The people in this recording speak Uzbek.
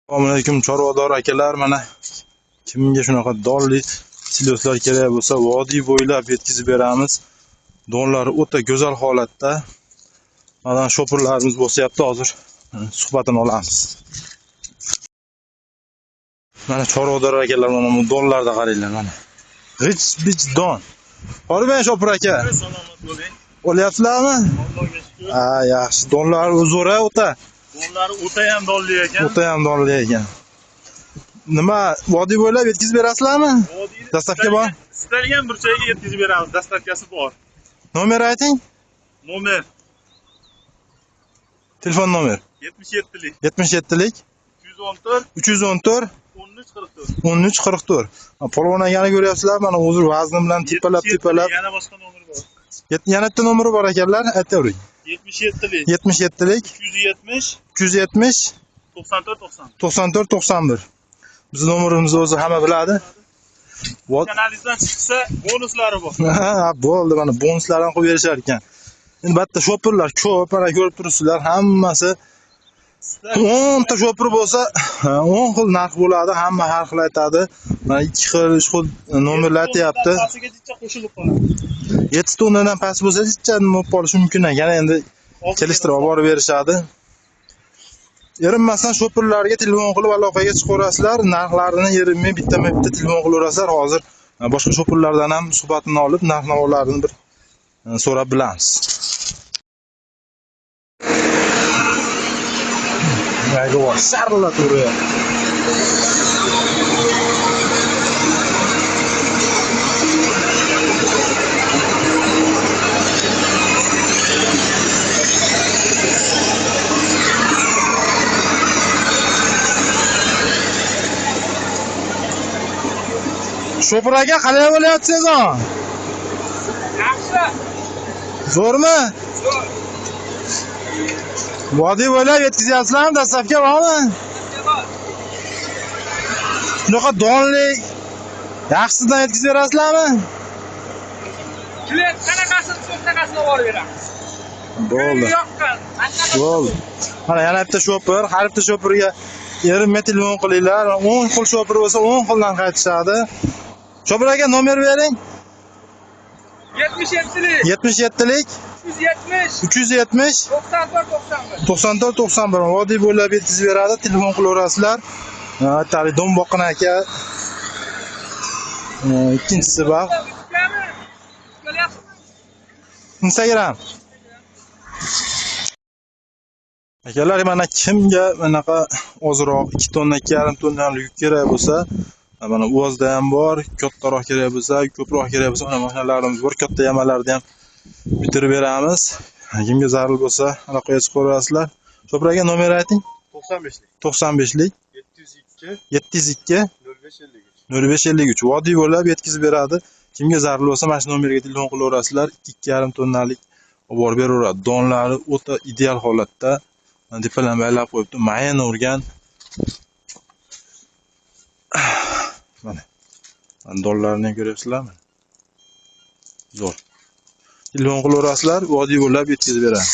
Assalomu alaykum chorvador akalar, mana kimga shunaqa donli siloslar kerak bo'lsa, vodiy bo'ylab yetkazib beramiz. Donlari o'ta go'zal holatda. Mana shopirlarimiz bo'syapti, hozir suhbatini olamiz. Mana chorvador akalar, mana bu donlarda qaranglar, mana. Rich don. Qo'ribang shopir aka. Salomat bo'ling. Olyapsizlarmi? Allohga shukr. Ha, yaxshi. Donlar o'zora o'ta. Donlari o'ta ham donli ekan. O'ta ham donli ekan. Nima, vodiy bo'ylab yetkazib berasizlarmi? Dastavka bor? Istalgan burchagiga yetkazib beramiz. Dastavkasi bor. Nomer ayting. Nomer Telefon nomer 77lik 77lik 314 314 1344. Polvon akani ko'ryapsizlar, mana o'zi vazni bilan tepalab. Yana boshqa nomer bor. Yana bitta nomeri bor ekanlar, aytavering. 77lik 77lik 370 94 91. Biz nomerimizni o'zi hamma biladi. Kanalizdan chiqsa bonuslari bor. Ha, bo'ldi, mana bonuslar ham qo'yib berishar ekan. Endi bitta shopirlar ko'p, mana ko'rib turibsizlar, hammasi 10 ta shopir bo'lsa 10 xil narx bo'ladi, hamma har xil aytadi. Mana 2 xil, 3 xil nomerlar aytayapti. Pastigacha qo'shilib qoladi. 7 tonnadan past bo'lsa, jicha nima bo'lib qolishi mumkin ekan. Endi kelishtirib olib borib berishadi. Erinmasdan shopirlarga telefon qilib aloqaga chiqarasizlar, narxlarini erinmay bitta-bitta telefon qilaverasizlar. Hozir boshqa shopirlardan ham suhbatini olib, narx-navolarni bir so'rab bilamiz. Yaygo sharla turib. Shopir aka, qalay bo'lyapsiz o? Yaxshi. Zo'rmi? Zo'r. Vodiy bo'ylab yetkazyapsizlarmi? Dastavka bormi? Shunaqa donli yaxshisidan yetkazib berasizlarmi? Klient qanaqasini so'rtaqasini olib beramiz. Bo'ldi. Bo'ldi. Mana yana bitta shopir, har bitta shopirga erinmay telefon qilinglar. 10 xil shopir bo'lsa 10 xildan qaytishadi. Shopir aka, nomer bering. 77lik 77lik 370 370 94 91. Vodiy bo'ylab yetkazib beradi, telefon qilaverasizlar. Aytaylik, don boqqan aka. Ikkinchisi bor. Instagram. Akalar, mana kimga bunaqa ozroq 2 tonna, 2,5 tonnalik yuk kerak bo'lsa, mana uvozda ham bor, kattaroq kerak bo'lsa, ko'proq kerak bo'lsa, mana mashinalarimiz bor, katta yamalarni ham bitirib beramiz. Kimga zarur bo'lsa, aloqaga chiqaverasizlar. Shopir aka, nomer ayting. 95lik 702 0553. Vodiy bo'ylab yetkazib beradi. Kimga zarur bo'lsa, mana shu nomerga telefon qilaverasizlar. 2,5 tonnalik olib borib beraveradi. Donlari o'ta ideal holatda. Depalan baylab qo'yibdi, mayin urgan. Mana donlarni ko'ryapsizlarmi? Zo'r. Telefon qilaverasizlar, vodiy bo'ylab yetkazib beradi.